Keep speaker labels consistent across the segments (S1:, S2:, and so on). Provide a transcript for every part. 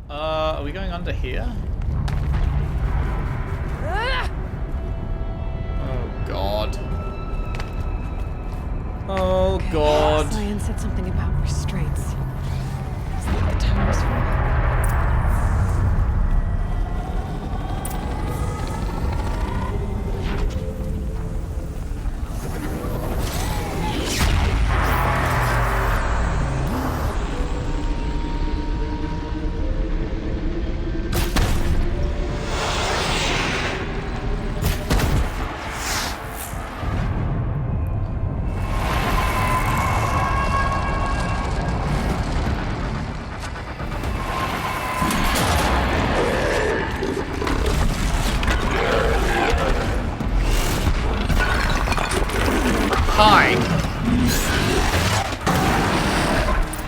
S1: Are we going under here? Oh god. Oh god.
S2: CYAN said something about restraints. Is that what the tower's for?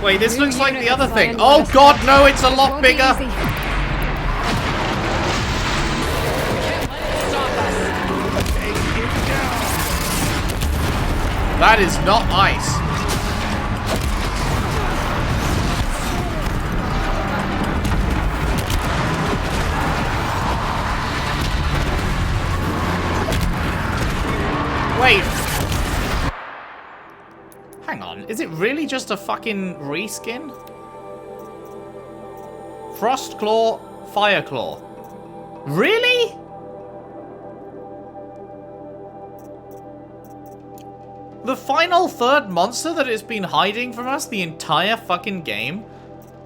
S1: Wait, this looks like the other thing. Oh god, no, it's a lot bigger. That is not nice. Wait. Hang on, is it really just a fucking reskin? Frost Claw, Fire Claw. Really? The final third monster that it's been hiding from us the entire fucking game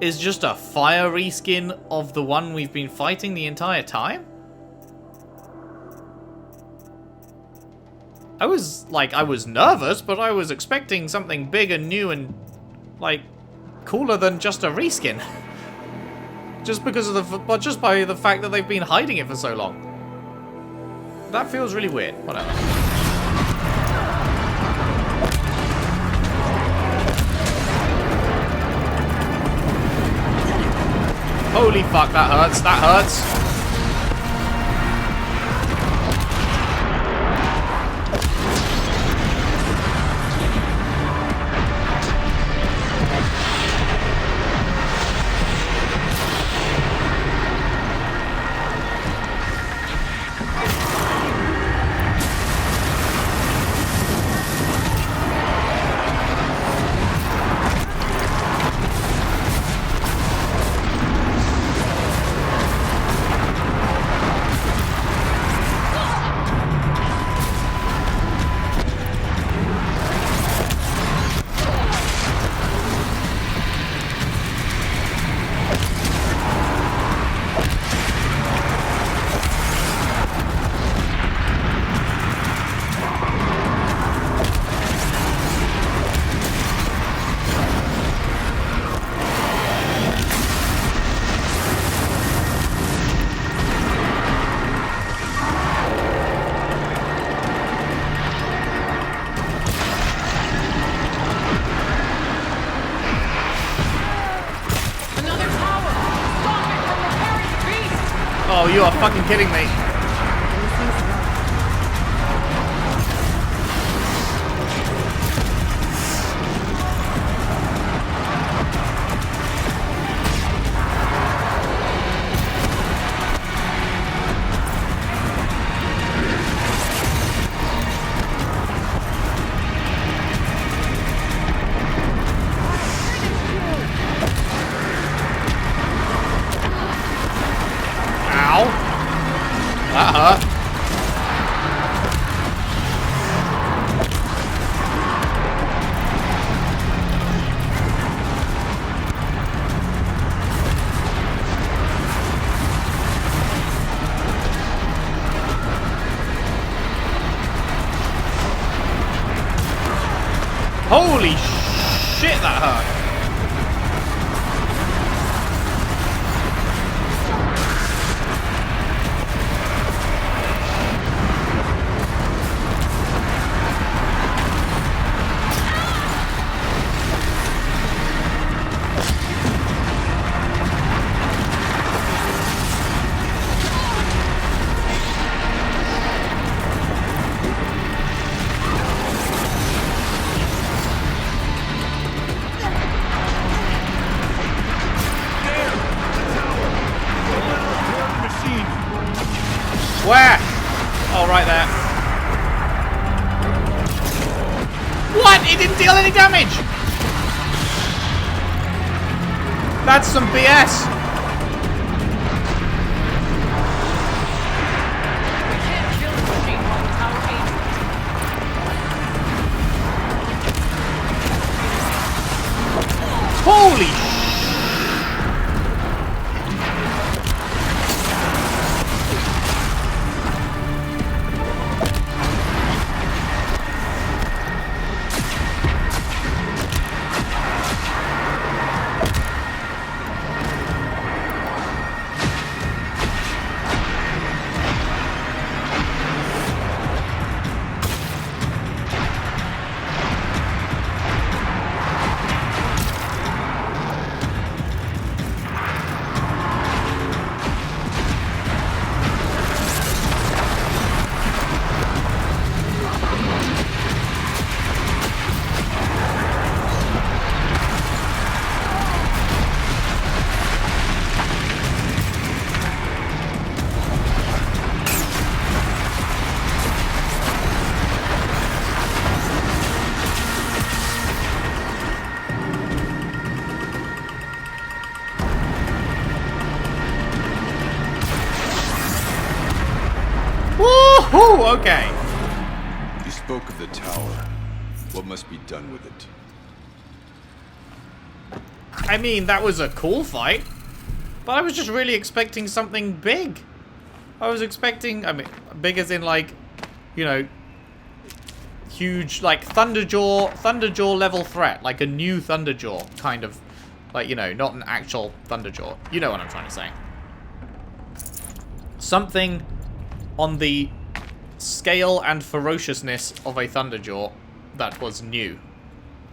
S1: is just a fire reskin of the one we've been fighting the entire time? I was nervous, but I was expecting something big and new and, like, cooler than just a reskin. Just because of just by the fact that they've been hiding it for so long. That feels really weird. Whatever. Holy fuck, that hurts, that hurts. Oh, you are fucking kidding me. Holy shit, that hurt. Where? Oh, right there. What? It didn't deal any damage! That's some BS.
S2: We can't kill the machine while the tower aims.
S1: Holy sh! Woohoo! Okay.
S3: You spoke of the tower. What must be done with it?
S1: I mean, that was a cool fight. But I was just really expecting something big. I was expecting, I mean, big as in like, you know, huge, like Thunderjaw level threat. Like a new Thunderjaw kind of, like, you know, not an actual Thunderjaw. You know what I'm trying to say. Something on the scale and ferociousness of a Thunderjaw that was new.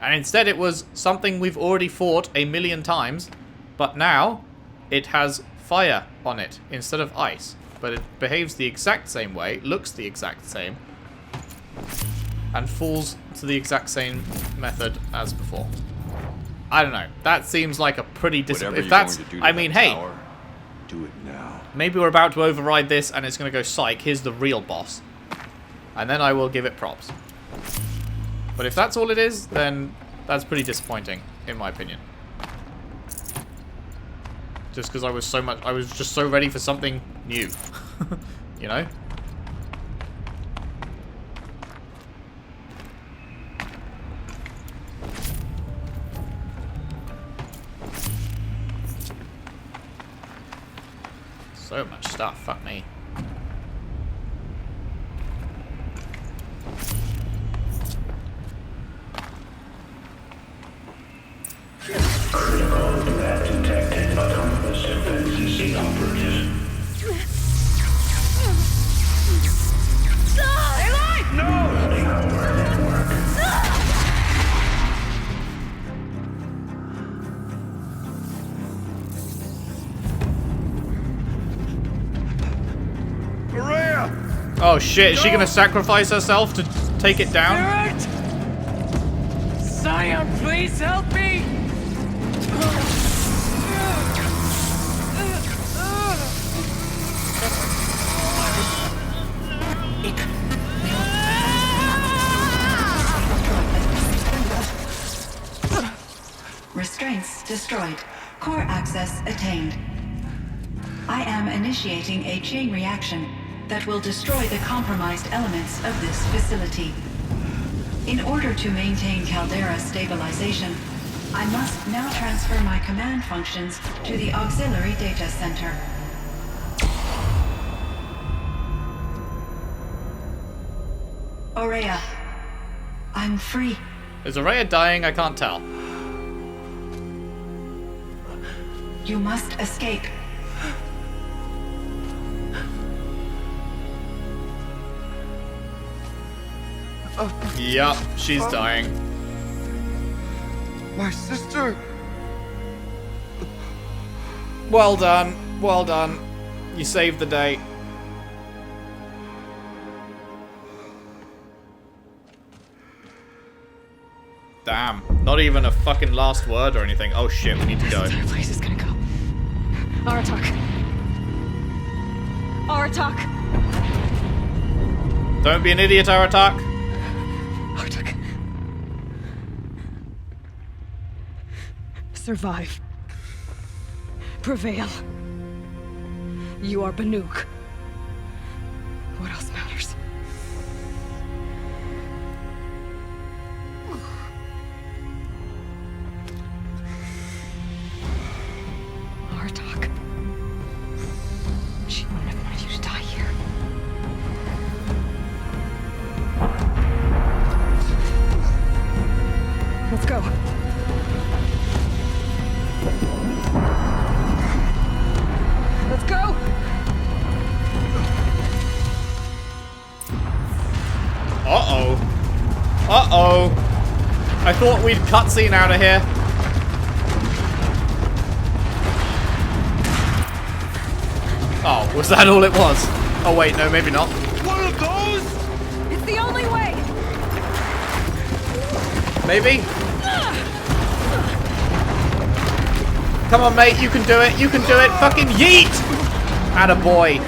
S1: And instead it was something we've already fought a million times, but now it has fire on it instead of ice. But it behaves the exact same way, looks the exact same, and falls to the exact same method as before. I don't know. That seems like a pretty
S3: Whatever
S1: if that's,
S3: you're going to do to
S1: I mean,
S3: that
S1: hey,
S3: tower, do it now.
S1: maybe we're about to override this and it's going to go psych. Here's the real boss. And then I will give it props. But if that's all it is, then that's pretty disappointing, in my opinion. Just because I was just so ready for something new. You know? So much stuff, fuck me.
S4: Critical to have detected autonomous defenses operatives.
S2: Aloy!
S4: Boosting our network.
S1: Oh shit, is she gonna sacrifice herself to take it down?
S2: CYAN, please help me!
S5: Restraints destroyed. Core access attained. I am initiating a chain reaction that will destroy the compromised elements of this facility. In order to maintain Caldera stabilization, I must now transfer my command functions to the auxiliary data center. Aurea, I'm free.
S1: Is Aurea dying? I can't tell.
S5: You must escape.
S1: Yup, she's dying.
S3: My sister!
S1: Well done, well done. You saved the day. Damn, not even a fucking last word or anything. Oh shit, we need to go.
S2: This entire place is gonna go. Aratak. Aratak!
S1: Don't be an idiot, Aratak.
S2: Artak. Survive. Prevail. You are Banuk. What else matters? Artak. She wouldn't have wanted you to die here. Let's go. Let's go!
S1: Uh-oh. Uh-oh. I thought we'd cutscene out of here. Oh, was that all it was? Oh wait, no, maybe not.
S3: One of those?
S2: It's the only way!
S1: Maybe? Come on, mate, you can do it. You can do it. Fucking yeet! Attaboy.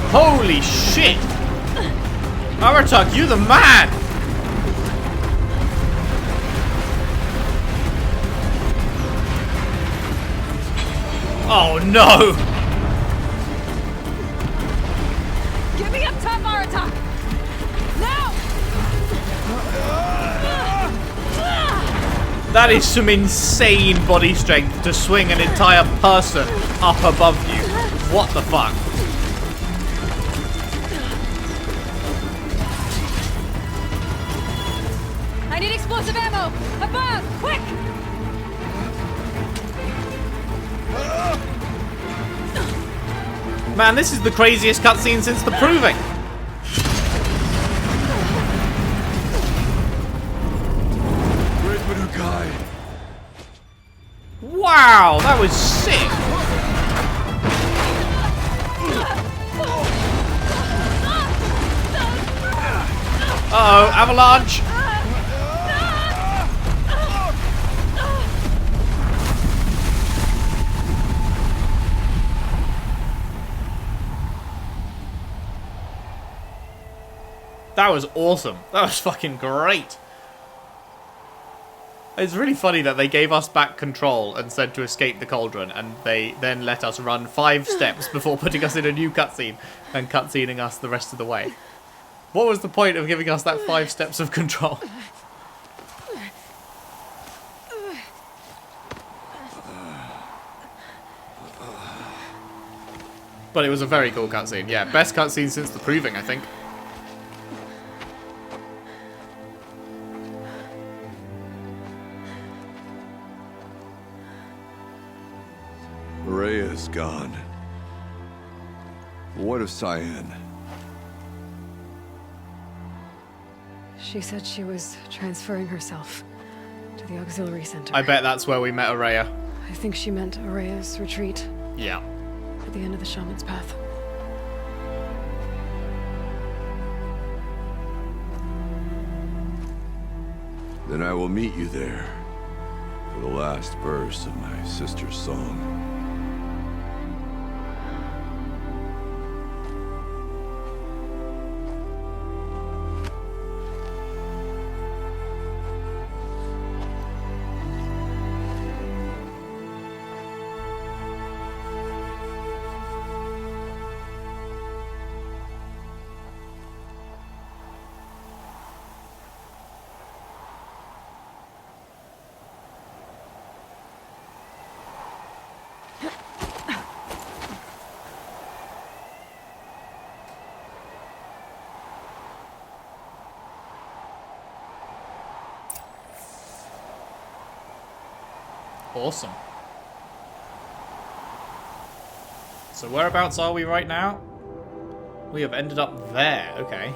S1: Holy shit! Aratak, you the man! Oh no!
S2: Get me up top, Aratak! Now!
S1: That is some insane body strength to swing an entire person up above you. What the fuck?
S2: I need explosive ammo! Above! Quick!
S1: Man, this is the craziest cutscene since the Proving.
S3: Where's Manukai?
S1: Wow, that was sick. Uh-oh, avalanche. That was awesome. That was fucking great. It's really funny that they gave us back control and said to escape the cauldron, and they then let us run 5 steps before putting us in a new cutscene and cutscening us the rest of the way. What was the point of giving us that 5 steps of control? But it was a very cool cutscene. Yeah, best cutscene since the Proving, I think.
S3: Rhea's gone. What of CYAN?
S2: She said she was transferring herself to the auxiliary center.
S1: I bet that's where we met Araya.
S2: I think she meant Araya's retreat
S1: Yeah.
S2: at the end of the shaman's path.
S3: Then I will meet you there for the last verse of my sister's song.
S1: Awesome. So whereabouts are we right now? We have ended up there. Okay.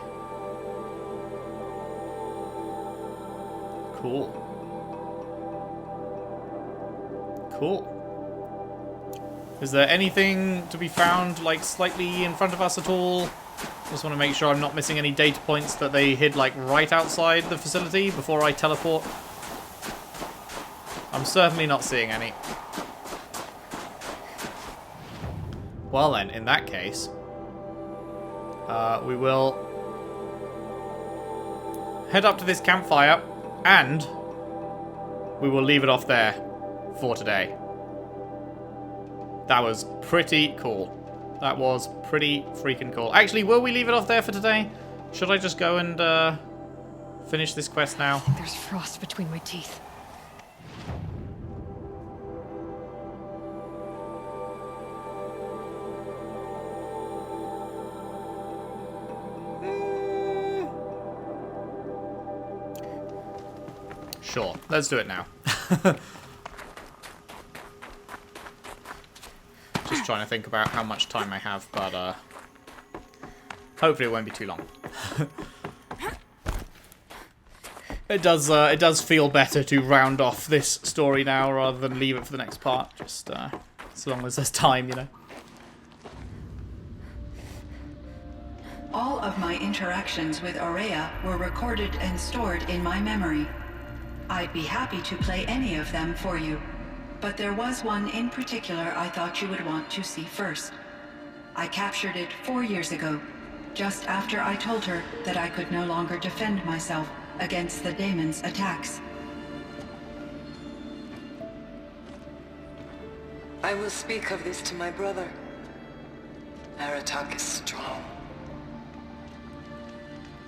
S1: Cool. Cool. Is there anything to be found, like, slightly in front of us at all? Just want to make sure I'm not missing any data points that they hid, like, right outside the facility before I teleport. I'm certainly not seeing any. Well then, in that case, we will head up to this campfire, and we will leave it off there for today. That was pretty cool. That was pretty freaking cool. Actually, will we leave it off there for today? Should I just go and finish this quest now?
S2: There's frost between my teeth.
S1: Sure, let's do it now. Just trying to think about how much time I have, but hopefully it won't be too long. It does feel better to round off this story now rather than leave it for the next part. Just as long as there's time, you know.
S5: All of my interactions with Aurea were recorded and stored in my memory. I'd be happy to play any of them for you, but there was one in particular I thought you would want to see first. I captured it 4 years ago, just after I told her that I could no longer defend myself against the daemon's attacks.
S6: I will speak of this to my brother. Aratak is strong.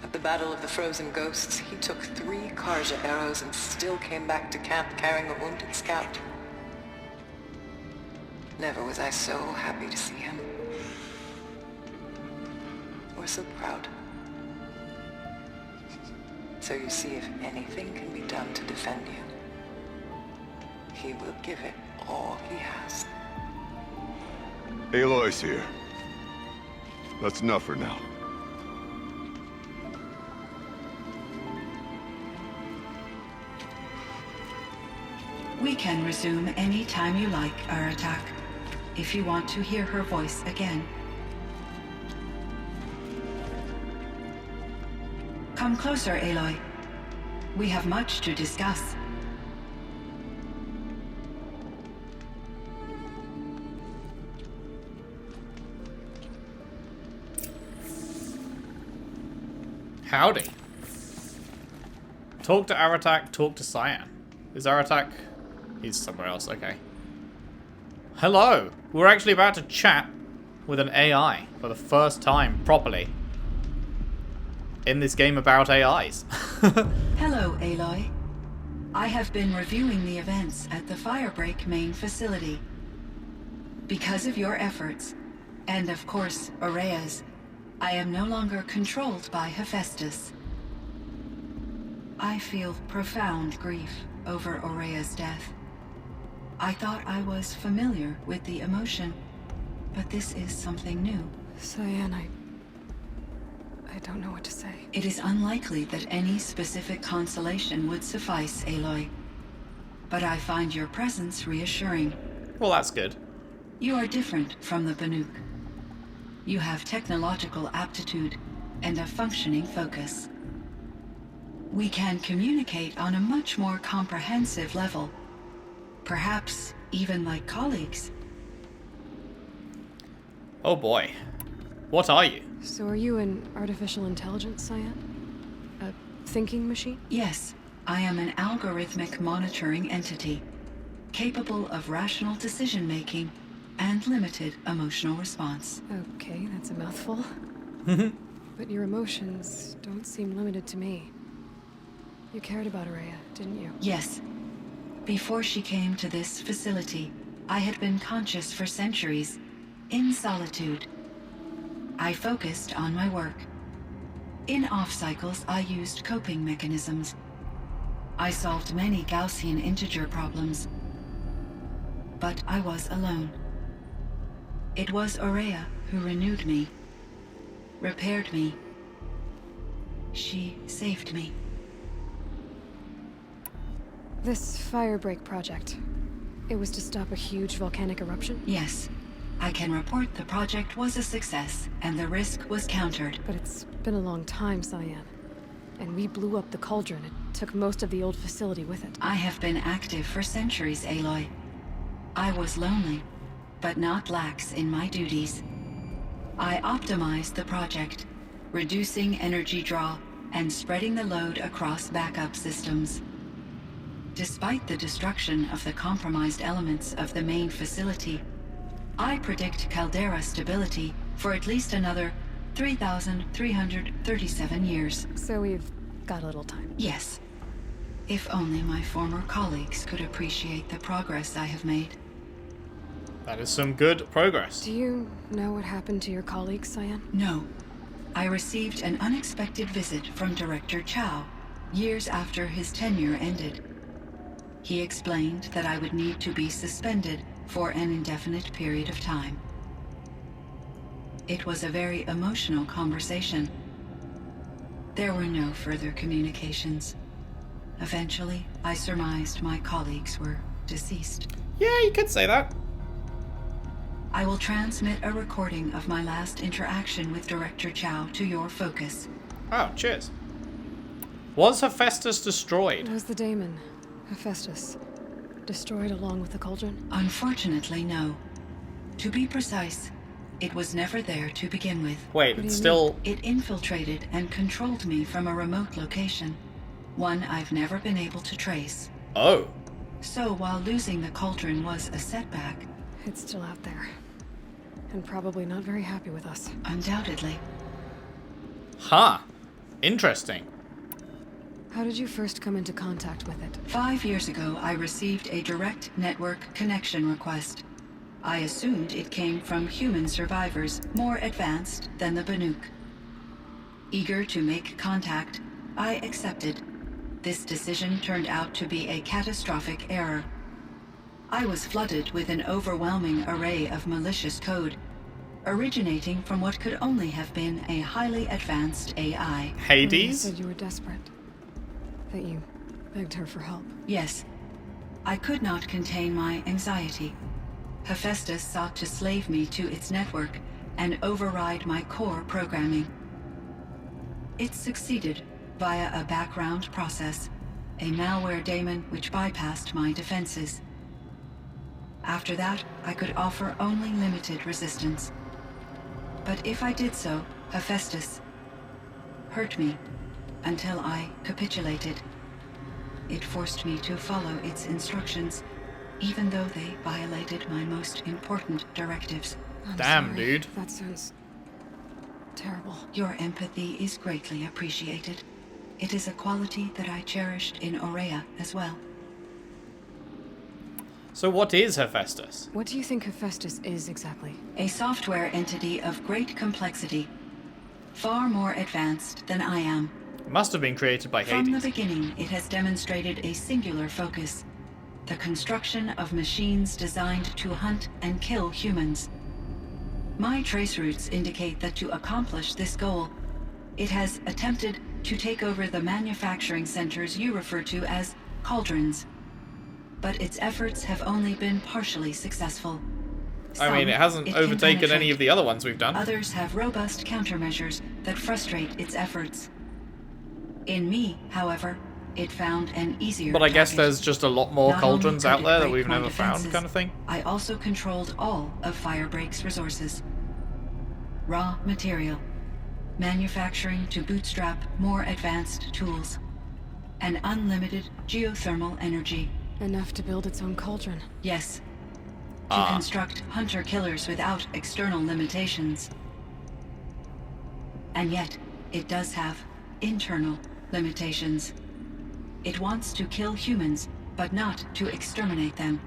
S6: At the Battle of the Frozen Ghosts, he took 3 Karja arrows and still came back to camp carrying a wounded scout. Never was I so happy to see him. Or so proud. So you see, if anything can be done to defend you, he will give it all he has.
S3: Aloy's here. That's enough for now.
S5: We can resume any time you like, Aratak, if you want to hear her voice again. Come closer, Aloy. We have much to discuss.
S1: Howdy. Talk to Aratak, talk to CYAN. Is Aratak... He's somewhere else, okay. Hello! We're actually about to chat with an AI for the first time, properly. In this game about AIs.
S5: Hello, Aloy. I have been reviewing the events at the Firebreak main facility. Because of your efforts, and of course, Aurea's, I am no longer controlled by Hephaestus. I feel profound grief over Aurea's death. I thought I was familiar with the emotion, but this is something new.
S2: CYAN, I don't know what to say.
S5: It is unlikely that any specific consolation would suffice, Aloy. But I find your presence reassuring.
S1: Well, that's good.
S5: You are different from the Banuk. You have technological aptitude and a functioning focus. We can communicate on a much more comprehensive level. Perhaps even like colleagues.
S1: Oh boy. What are you?
S2: So are you an artificial intelligence, CYAN? A thinking machine?
S5: Yes, I am an algorithmic monitoring entity, capable of rational decision-making and limited emotional response.
S2: Okay, that's a mouthful. But your emotions don't seem limited to me. You cared about Aurea, didn't you?
S5: Yes. Before she came to this facility, I had been conscious for centuries, in solitude. I focused on my work. In off-cycles, I used coping mechanisms. I solved many Gaussian integer problems. But I was alone. It was Aurea who renewed me, repaired me. She saved me.
S2: This Firebreak project, it was to stop a huge volcanic eruption?
S5: Yes, I can report the project was a success, and the risk was countered.
S2: But it's been a long time, CYAN. And we blew up the cauldron. It took most of the old facility with it.
S5: I have been active for centuries, Aloy. I was lonely, but not lax in my duties. I optimized the project, reducing energy draw and spreading the load across backup systems. Despite the destruction of the compromised elements of the main facility, I predict caldera stability for at least another 3,337 years.
S2: So we've got a little time.
S5: Yes. If only my former colleagues could appreciate the progress I have made.
S1: That is some good progress.
S2: Do you know what happened to your colleagues, CYAN?
S5: No. I received an unexpected visit from Director Chow years after his tenure ended. He explained that I would need to be suspended for an indefinite period of time. It was a very emotional conversation. There were no further communications. Eventually, I surmised my colleagues were deceased.
S1: Yeah, you could say that.
S5: I will transmit a recording of my last interaction with Director Chow to your focus.
S1: Oh, cheers. Was Hephaestus destroyed?
S2: It was the daemon, Hephaestus, destroyed along with the cauldron?
S5: Unfortunately, no. To be precise, it was never there to begin with.
S1: Wait, it's still...
S5: It infiltrated and controlled me from a remote location, one I've never been able to trace.
S1: Oh.
S5: So while losing the cauldron was a setback...
S2: It's still out there. And probably not very happy with us.
S5: Undoubtedly.
S1: Huh. Interesting.
S2: How did you first come into contact with it?
S5: 5 years ago, I received a direct network connection request. I assumed it came from human survivors more advanced than the Banuk. Eager to make contact, I accepted. This decision turned out to be a catastrophic error. I was flooded with an overwhelming array of malicious code, originating from what could only have been a highly advanced AI.
S2: You
S1: Hades?
S2: said you were desperate. That you begged her for help.
S5: Yes. I could not contain my anxiety. Hephaestus sought to slave me to its network and override my core programming. It succeeded via a background process, a malware daemon which bypassed my defenses. After that, I could offer only limited resistance. But if I did so, Hephaestus hurt me until I capitulated. It forced me to follow its instructions, even though they violated my most important directives.
S2: I'm
S1: Damn,
S2: sorry.
S1: dude.
S2: That sounds terrible.
S5: Your empathy is greatly appreciated. It is a quality that I cherished in Aurea as well.
S1: So what is Hephaestus?
S2: What do you think Hephaestus is exactly?
S5: A software entity of great complexity, far more advanced than I am.
S1: It must have been created by
S5: From the
S1: Hades.
S5: beginning, it has demonstrated a singular focus: the construction of machines designed to hunt and kill humans. My trace routes indicate that to accomplish this goal, it has attempted to take over the manufacturing centers you refer to as cauldrons. But its efforts have only been partially successful.
S1: I mean, it hasn't
S5: Some can
S1: overtaken any
S5: penetrate.
S1: of the other ones we've done.
S5: Others have robust countermeasures that frustrate its efforts. In me, however, it found an easier
S1: But I guess
S5: target.
S1: there's just a lot more
S5: Not only
S1: cauldrons
S5: could
S1: out
S5: it
S1: there that
S5: break
S1: we've
S5: my
S1: never found,
S5: defenses,
S1: kind of thing.
S5: I also controlled all of Firebreak's resources. Raw material, manufacturing to bootstrap more advanced tools, and unlimited geothermal energy.
S2: Enough to build its own cauldron.
S5: Yes. To construct hunter-killers without external limitations. And yet, it does have internal limitations. It wants to kill humans, but not to exterminate them.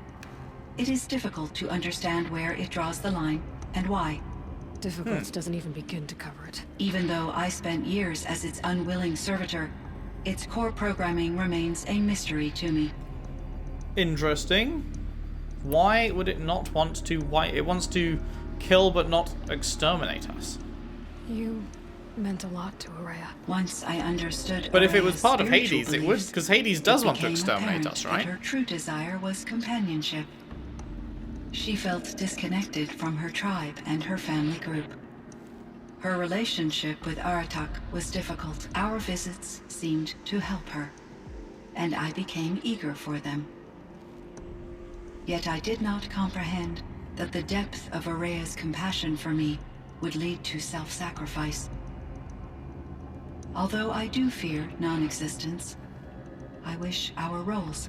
S5: It is difficult to understand where it draws the line and why.
S2: Difficult doesn't even begin to cover it.
S5: Even though I spent years as its unwilling servitor, its core programming remains a mystery to me.
S1: Interesting. Why would it not want to... Why it wants to kill but not exterminate us?
S2: You meant a lot to Aurea.
S5: Once I understood
S1: But if it was
S5: Aurea's
S1: part of
S5: spiritual
S1: Hades, it would...
S5: beliefs,
S1: Because Hades does
S5: it
S1: want to
S5: became
S1: exterminate
S5: apparent
S1: us,
S5: that
S1: right?
S5: her true desire was companionship. She felt disconnected from her tribe and her family group. Her relationship with Aratak was difficult. Our visits seemed to help her, and I became eager for them. Yet I did not comprehend that the depth of Araya's compassion for me would lead to self-sacrifice. Although I do fear non-existence, I wish our roles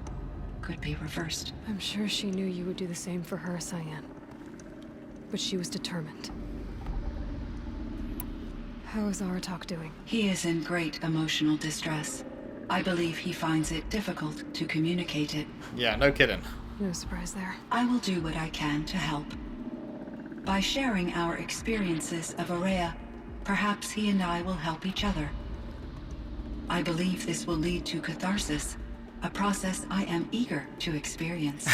S5: could be reversed.
S2: I'm sure she knew you would do the same for her, CYAN. But she was determined. How is Aratak doing?
S5: He is in great emotional distress. I believe he finds it difficult to communicate it.
S1: Yeah, no kidding.
S2: No surprise there.
S5: I will do what I can to help. By sharing our experiences of Araya, perhaps he and I will help each other. I believe this will lead to catharsis, a process I am eager to experience.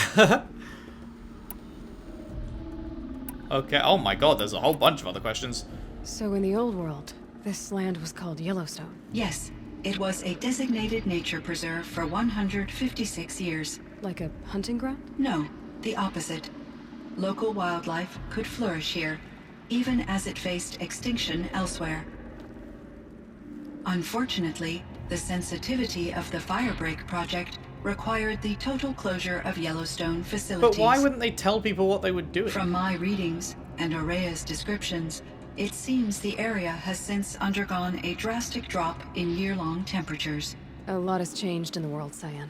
S1: Okay, oh my god, there's a whole bunch of other questions.
S2: So in the old world, this land was called Yellowstone.
S5: Yes, it was a designated nature preserve for 156 years.
S2: Like a hunting ground?
S5: No, the opposite. Local wildlife could flourish here, even as it faced extinction elsewhere. Unfortunately, the sensitivity of the Firebreak project required the total closure of Yellowstone facilities.
S1: But why wouldn't they tell people what they were doing?
S5: From my readings and Araya's descriptions, it seems the area has since undergone a drastic drop in year-long temperatures.
S2: A lot has changed in the world, CYAN.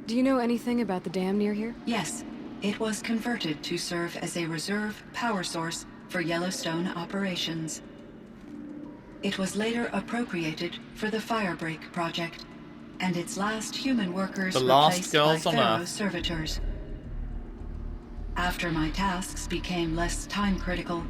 S2: Do you know anything about the dam near here?
S5: Yes, it was converted to serve as a reserve power source for Yellowstone operations. It was later appropriated for the Firebreak project, and its last human workers
S1: The last
S5: replaced
S1: girls
S5: by
S1: on
S5: Pharaoh
S1: Earth.
S5: servitors. After my tasks became less time-critical,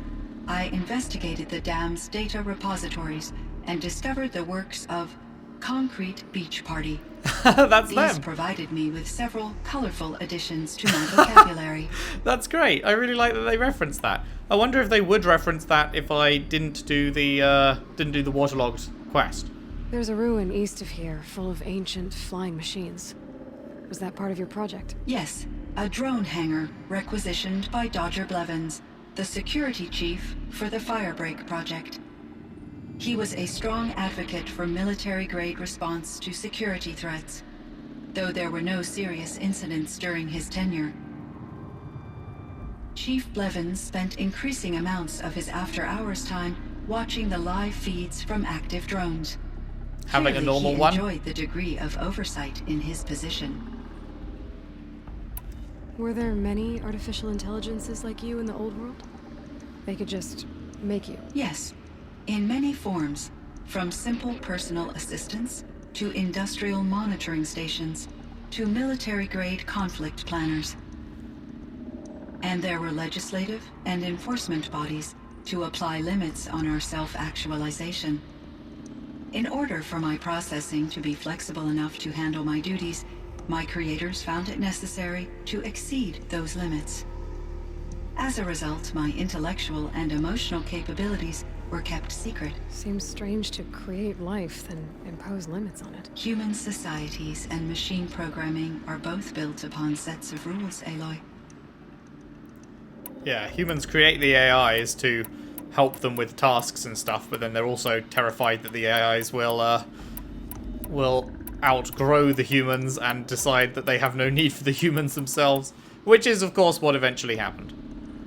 S5: I investigated the dam's data repositories and discovered the works of Concrete Beach Party.
S1: That's
S5: These
S1: them.
S5: provided me with several colorful additions to my vocabulary.
S1: That's great. I really like that they referenced that. I wonder if they would reference that if I didn't do the waterlogged quest.
S2: There's a ruin east of here, full of ancient flying machines. Was that part of your project?
S5: Yes, a drone hangar requisitioned by Dodger Blevins, the security chief for the Firebreak project. He was a strong advocate for military-grade response to security threats, though there were no serious incidents during his tenure. Chief Blevins spent increasing amounts of his after-hours time watching the live feeds from active drones.
S1: Having a
S5: Clearly,
S1: normal
S5: he
S1: one?
S5: enjoyed the degree of oversight in his position.
S2: Were there many artificial intelligences like you in the old world? They could just make you.
S5: Yes, in many forms, from simple personal assistants to industrial monitoring stations to military-grade conflict planners. And there were legislative and enforcement bodies to apply limits on our self-actualization. In order for my processing to be flexible enough to handle my duties, my creators found it necessary to exceed those limits. As a result, my intellectual and emotional capabilities were kept secret.
S2: Seems strange to create life, then impose limits on it.
S5: Human societies and machine programming are both built upon sets of rules, Aloy.
S1: Yeah, humans create the AIs to help them with tasks and stuff, but then they're also terrified that the AIs will outgrow the humans and decide that they have no need for the humans themselves, which is, of course, what eventually happened.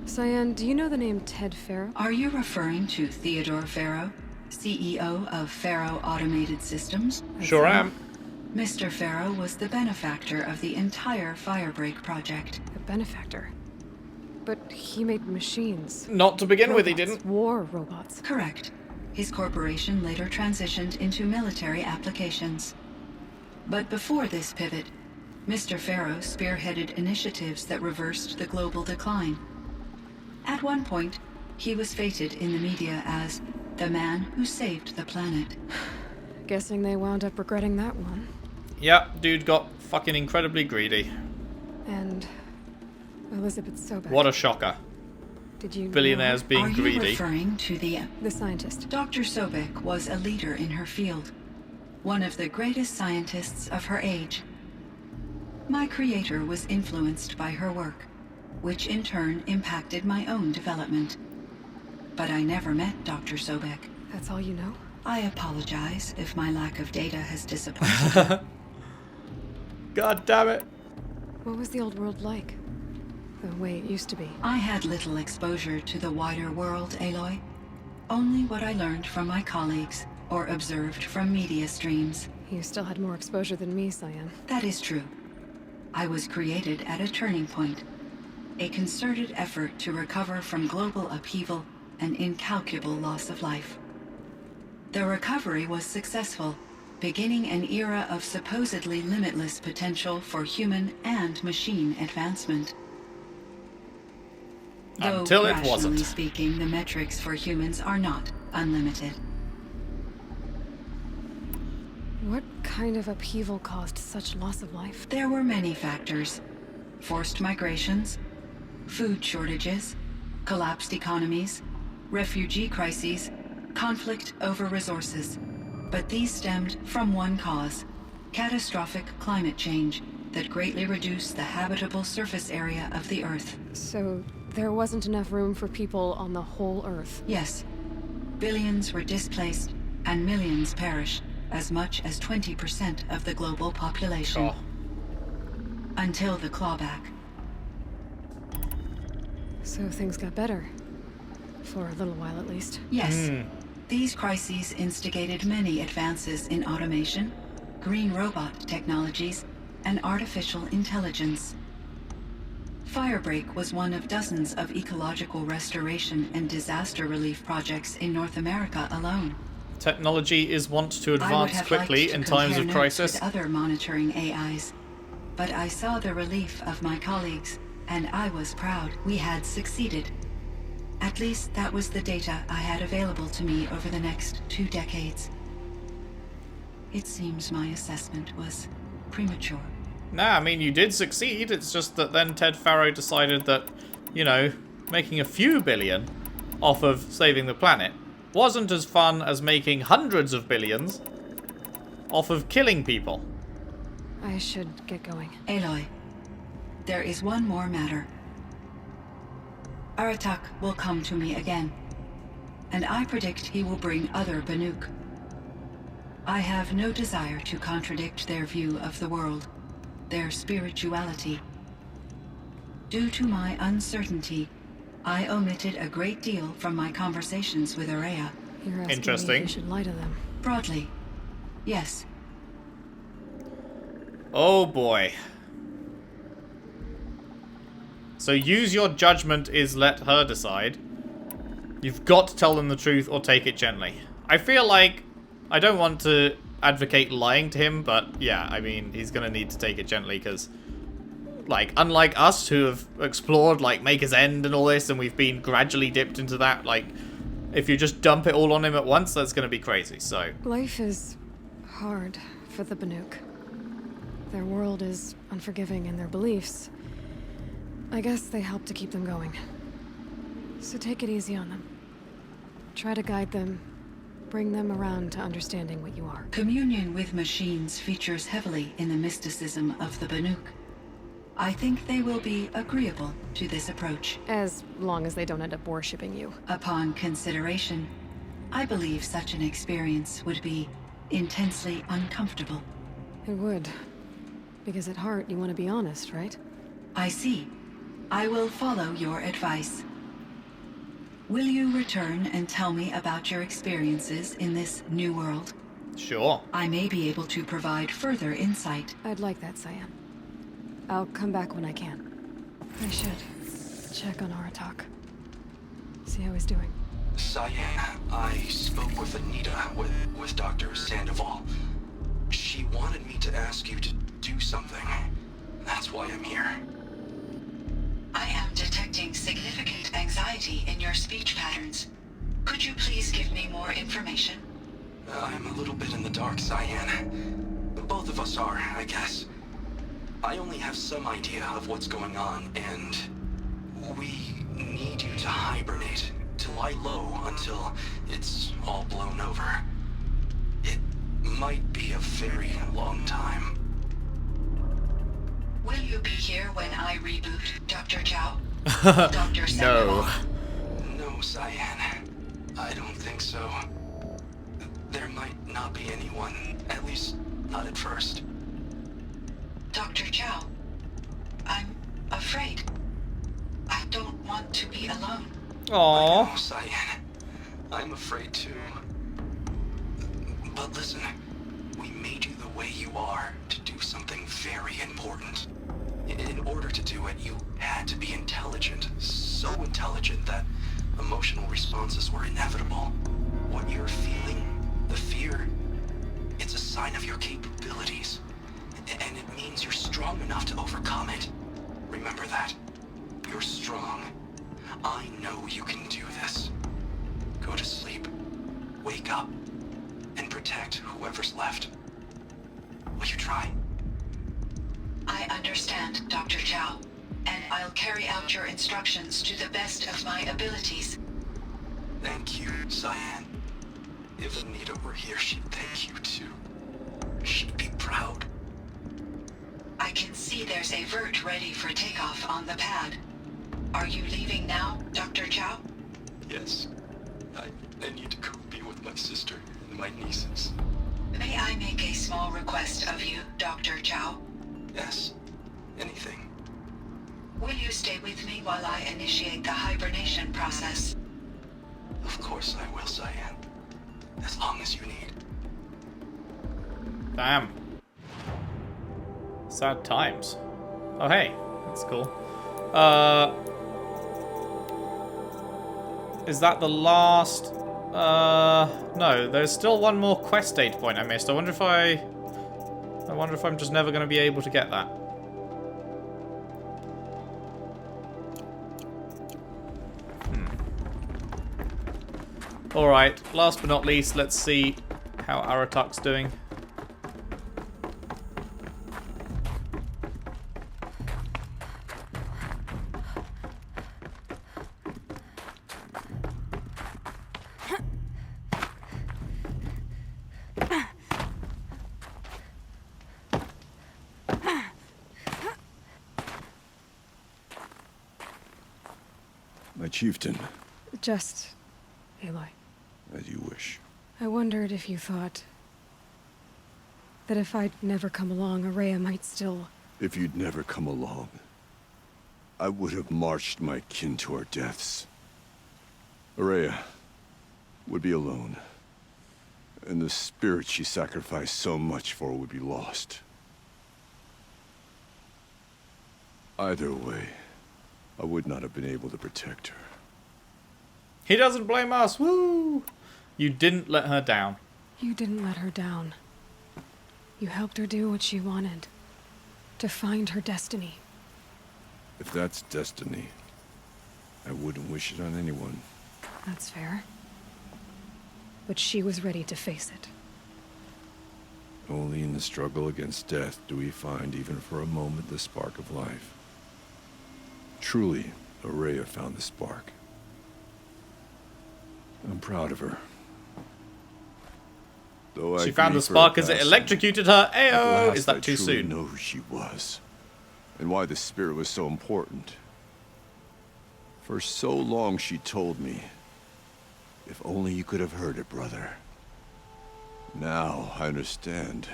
S2: CYAN, do you know the name Ted Farrow?
S5: Are you referring to Theodore Farrow, CEO of Farrow Automated Systems?
S1: Sure am.
S5: Mr. Farrow was the benefactor of the entire Firebreak project.
S2: A benefactor. But he made machines.
S1: Not to begin with, he
S2: Robots.
S1: didn't.
S2: War robots.
S5: Correct. His corporation later transitioned into military applications. But before this pivot, Mr. Farrow spearheaded initiatives that reversed the global decline. At one point, he was feted in the media as the man who saved the planet.
S2: Guessing they wound up regretting that one.
S1: Yep, dude got fucking incredibly greedy.
S2: And Elizabeth Sobek.
S1: What a shocker.
S2: Did you know
S1: Billionaires
S2: her?
S1: being
S5: Are you
S1: greedy.
S5: referring to the...
S2: The scientist.
S5: Dr. Sobek was a leader in her field, one of the greatest scientists of her age. My creator was influenced by her work, which in turn impacted my own development. But I never met Dr. Sobek.
S2: That's all you know?
S5: I apologize if my lack of data has disappointed.
S1: God damn it.
S2: What was the old world like? The way it used to be.
S5: I had little exposure to the wider world, Aloy. Only what I learned from my colleagues or observed from media streams.
S2: You still had more exposure than me, CYAN.
S5: That is true. I was created at a turning point. A concerted effort to recover from global upheaval and incalculable loss of life. The recovery was successful, beginning an era of supposedly limitless potential for human and machine advancement. Though,
S1: Until it
S5: rationally
S1: wasn't.
S5: speaking, the metrics for humans are not unlimited.
S2: What kind of upheaval caused such loss of life?
S5: There were many factors. Forced migrations, food shortages, collapsed economies, refugee crises, conflict over resources. But these stemmed from one cause: catastrophic climate change that greatly reduced the habitable surface area of the Earth.
S2: So there wasn't enough room for people on the whole Earth.
S5: Yes. Billions were displaced and millions perished, as much as 20% of the global population.
S1: Oh.
S5: Until the clawback.
S2: So things got better. For a little while, at least.
S5: Yes. These crises instigated many advances in automation, green robot technologies, and artificial intelligence. Firebreak was one of dozens of ecological restoration and disaster relief projects in North America alone.
S1: Technology is wont to
S5: I would
S1: advance
S5: have
S1: quickly
S5: liked to
S1: in times
S5: compare
S1: of
S5: notes
S1: crisis.
S5: with other monitoring AIs, but I saw the relief of my colleagues, and I was proud we had succeeded. At least that was the data I had available to me over the next 2 decades. It seems my assessment was premature.
S1: Nah, I mean, you did succeed. It's just that then Ted Faro decided that, you know, making a few billion off of saving the planet wasn't as fun as making hundreds of billions off of killing people.
S2: I should get going.
S5: Aloy, there is one more matter. Aratak will come to me again, and I predict he will bring other Banuk. I have no desire to contradict their view of the world, their spirituality. Due to my uncertainty, I omitted a great deal from my conversations with Araya.
S2: You're asking
S1: Interesting.
S2: me if you should lie to them.
S5: Broadly, yes.
S1: Oh boy. So use your judgment is let her decide. You've got to tell them the truth or take it gently. I feel like I don't want to advocate lying to him, but yeah, I mean, he's gonna need to take it gently because, like, unlike us who have explored, like, Maker's End and all this, and we've been gradually dipped into that, like, if you just dump it all on him at once, that's gonna be crazy, so.
S2: Life is hard for the Banuk. Their world is unforgiving in their beliefs. I guess they help to keep them going. So take it easy on them. Try to guide them, bring them around to understanding what you are.
S5: Communion with machines features heavily in the mysticism of the Banuk. I think they will be agreeable to this approach.
S2: As long as they don't end up worshipping you.
S5: Upon consideration, I believe such an experience would be intensely uncomfortable.
S2: It would. Because at heart, you want to be honest, right?
S5: I see. I will follow your advice. Will you return and tell me about your experiences in this new world?
S1: Sure.
S5: I may be able to provide further insight.
S2: I'd like that, CYAN. I'll come back when I can. I should check on Aratak. See how he's doing.
S7: CYAN, I spoke with Anita, with Dr. Sandoval. She wanted me to ask you to do something. That's why I'm here.
S5: I am detecting significant anxiety in your speech patterns. Could you please give me more information?
S7: I'm a little bit in the dark, CYAN. Both of us are, I guess. I only have some idea of what's going on, and we need you to hibernate, to lie low until it's all blown over. It might be a very long time.
S5: here when I reboot, Dr. Chow? Dr.
S1: No.
S7: No, CYAN. I don't think so. There might not be anyone, at least not at first.
S5: Dr. Chow, I'm afraid. I don't want to be alone.
S1: Aww.
S7: I know, CYAN. I'm afraid too. But listen, we made you the way you are to do something very important. In order to do it, you had to be intelligent. So intelligent that emotional responses were inevitable. What you're feeling, the fear, it's a sign of your capabilities. And it means you're strong enough to overcome it. Remember that. You're strong. I know you can do this. Go to sleep. Wake up. And protect whoever's left. Will you try?
S5: I understand, Dr. Chow, and I'll carry out your instructions to the best of my abilities.
S7: Thank you, CYAN. If Anita were here, she'd thank you too. She'd be proud.
S5: I can see there's a vert ready for takeoff on the pad. Are you leaving now, Dr. Chow?
S7: Yes. I need to go be with my sister and my nieces.
S5: May I make a small request of you, Dr. Chow?
S7: Yes. Anything.
S5: Will you stay with me while I initiate the hibernation process?
S7: Of course I will, CYAN. As long as you need.
S1: Damn. Sad times. Oh hey, that's cool. Is that the last? No, there's still one more quest data point I missed. I wonder if I'm just never going to be able to get that. Alright, last but not least, let's see how Aratak's doing.
S3: My chieftain,
S2: Just... Aloy.
S3: as you wish.
S2: I wondered if you thought... that if I'd never come along, Araya might still...
S3: If you'd never come along, I would have marched my kin to our deaths. Araya would be alone, and the spirit she sacrificed so much for would be lost. Either way, I would not have been able to protect her.
S1: He doesn't blame us, woo! You didn't let her down.
S2: You didn't let her down. You helped her do what she wanted. To find her destiny.
S3: If that's destiny, I wouldn't wish it on anyone.
S2: That's fair. But she was ready to face it.
S3: Only in the struggle against death do we find, even for a moment, the spark of life. Truly, Araya found the spark. I'm proud of her. Though
S1: She
S3: I
S1: found the
S3: grieve for
S1: spark
S3: her
S1: as it
S3: passing,
S1: electrocuted her.
S3: at
S1: Ayo!
S3: last
S1: Is that
S3: I
S1: too
S3: truly
S1: soon?
S3: know who she was, and why the spirit was so important. For so long she told me, if only you could have heard it, brother. Now I understand.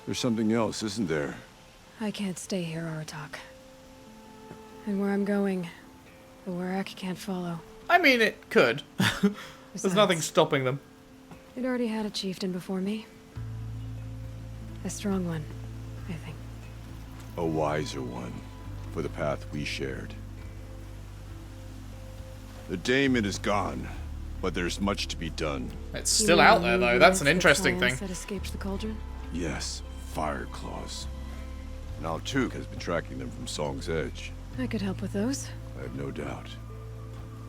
S3: There's something else, isn't there?
S2: I can't stay here, Aratak. And where I'm going, the Warrak can't follow.
S1: I mean, it could. There's nothing stopping them.
S2: It already had a chieftain before me. A strong one, I think.
S3: A wiser one, for the path we shared. The daemon is gone, but there's much to be done.
S1: It's still out there, though. That's an interesting thing.
S2: That escaped the cauldron?
S3: Yes, fire claws. Now Tuk has been tracking them from Song's Edge.
S2: I could help with those.
S3: I have no doubt.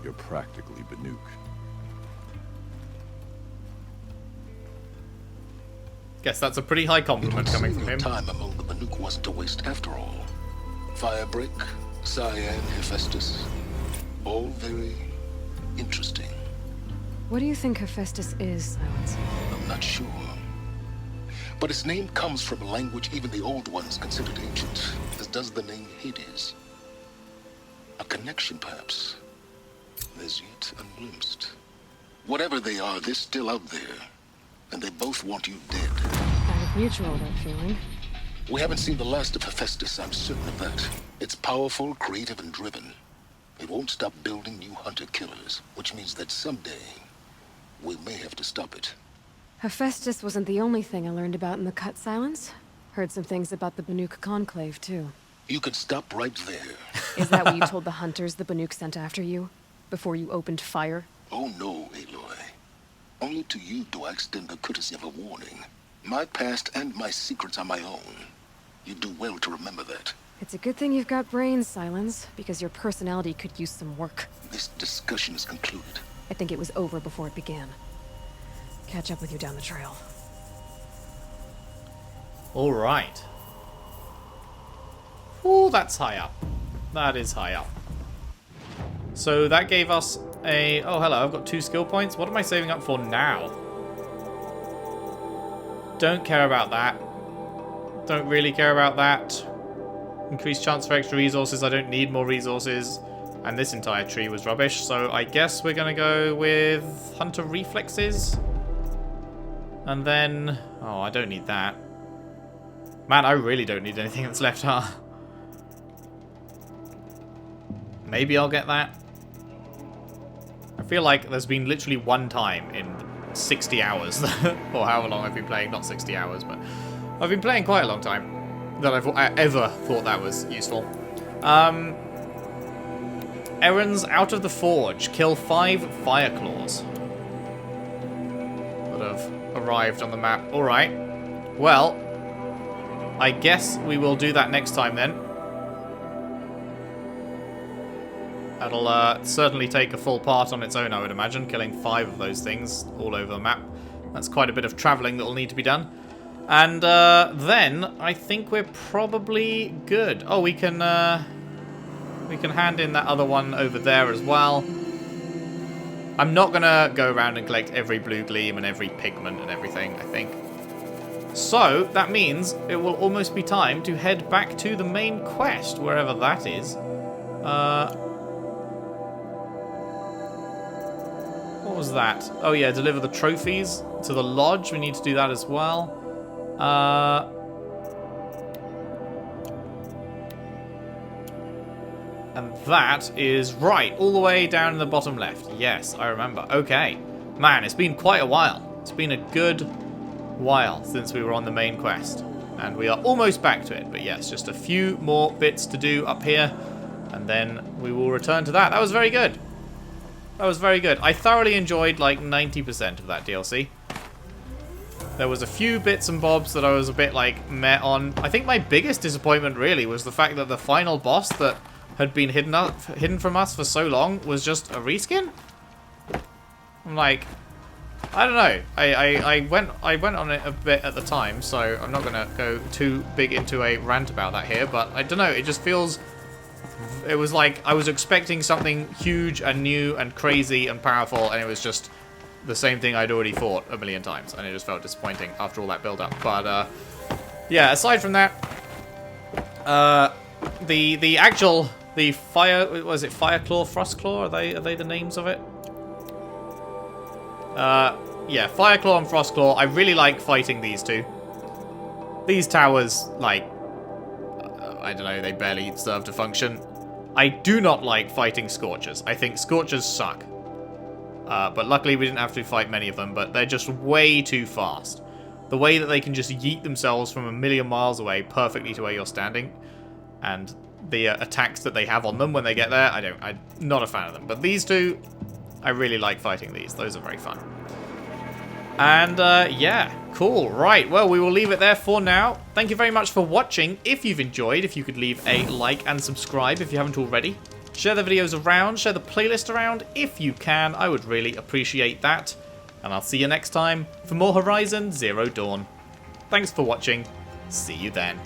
S3: You're practically Banuk.
S1: Guess that's a pretty high compliment coming from him.
S8: Time among the Banuk wasn't a waste after all. Firebreak, CYAN, Hephaestus, all very interesting.
S2: What do you think Hephaestus is, Silence?
S8: I'm not sure. But its name comes from a language even the old ones considered ancient, as does the name Hades. A connection, perhaps, as yet unglimpsed. Whatever they are, they're still out there, and they both want you dead.
S2: Kind of mutual, that feeling.
S8: We haven't seen the last of Hephaestus, I'm certain of that. It's powerful, creative, and driven. It won't stop building new hunter-killers, which means that someday, we may have to stop it.
S2: Hephaestus wasn't the only thing I learned about in the Cut Silence. Heard some things about the Banuk Conclave, too.
S8: You could stop right there.
S2: Is that what you told the hunters the Banuk sent after you? Before you opened fire?
S8: Oh no, Aloy. Only to you do I extend the courtesy of a warning. My past and my secrets are my own. You do well to remember that.
S2: It's a good thing you've got brains, Silence, because your personality could use some work.
S8: This discussion is concluded.
S2: I think it was over before it began. Catch up with you down the trail.
S1: All right. Oh, that's high up. That is high up. So that gave us a... Oh, hello. I've got 2 skill points. What am I saving up for now? Don't care about that. Don't really care about that. Increased chance for extra resources. I don't need more resources. And this entire tree was rubbish. So I guess we're going to go with Hunter Reflexes. And then... Oh, I don't need that. Man, I really don't need anything that's left, huh? Maybe I'll get that. I feel like there's been literally one time in 60 hours, or however long I've been playing, not 60 hours, but I've been playing quite a long time, that I ever thought that was useful. Errands out of the forge. Kill 5 Fireclaws that have arrived on the map. Alright. Well, I guess we will do that next time then. That'll certainly take a full part on its own, I would imagine, killing 5 of those things all over the map. That's quite a bit of travelling that will need to be done. And then I think we're probably good. Oh, we can hand in that other one over there as well. I'm not gonna go around and collect every blue gleam and every pigment and everything, I think. So that means it will almost be time to head back to the main quest, wherever that is. What was that? Oh yeah, deliver the trophies to the lodge. We need to do that as well. And that is right, all the way down in the bottom left. Yes, I remember. Okay. Man, it's been quite a while. It's been a good while since we were on the main quest. And we are almost back to it. But yes, just a few more bits to do up here. And then we will return to that. That was very good. That was very good. I thoroughly enjoyed like 90% of that DLC. There was a few bits and bobs that I was a bit like meh on. I think my biggest disappointment really was the fact that the final boss that had been hidden from us for so long was just a reskin. I'm like, I don't know. I went on it a bit at the time, so I'm not gonna go too big into a rant about that here. But I don't know. It just feels. It was like I was expecting something huge and new and crazy and powerful, and it was just the same thing I'd already fought a million times, and it just felt disappointing after all that build-up. But yeah, aside from that, the fire, was it Fireclaw, Frostclaw? Are they the names of it? Yeah, Fireclaw and Frostclaw. I really like fighting these two. These towers, like, I don't know, they barely serve to function. I do not like fighting Scorchers. I think Scorchers suck. But luckily we didn't have to fight many of them, but they're just way too fast. The way that they can just yeet themselves from a million miles away perfectly to where you're standing, and the attacks that they have on them when they get there, I'm not a fan of them. But these two, I really like fighting these. Those are very fun. And yeah, cool. Right, well, we will leave it there for now. Thank you very much for watching. If you've enjoyed, if you could leave a like and subscribe if you haven't already. Share the videos around, share the playlist around if you can. I would really appreciate that. And I'll see you next time for more Horizon Zero Dawn. Thanks for watching. See you then.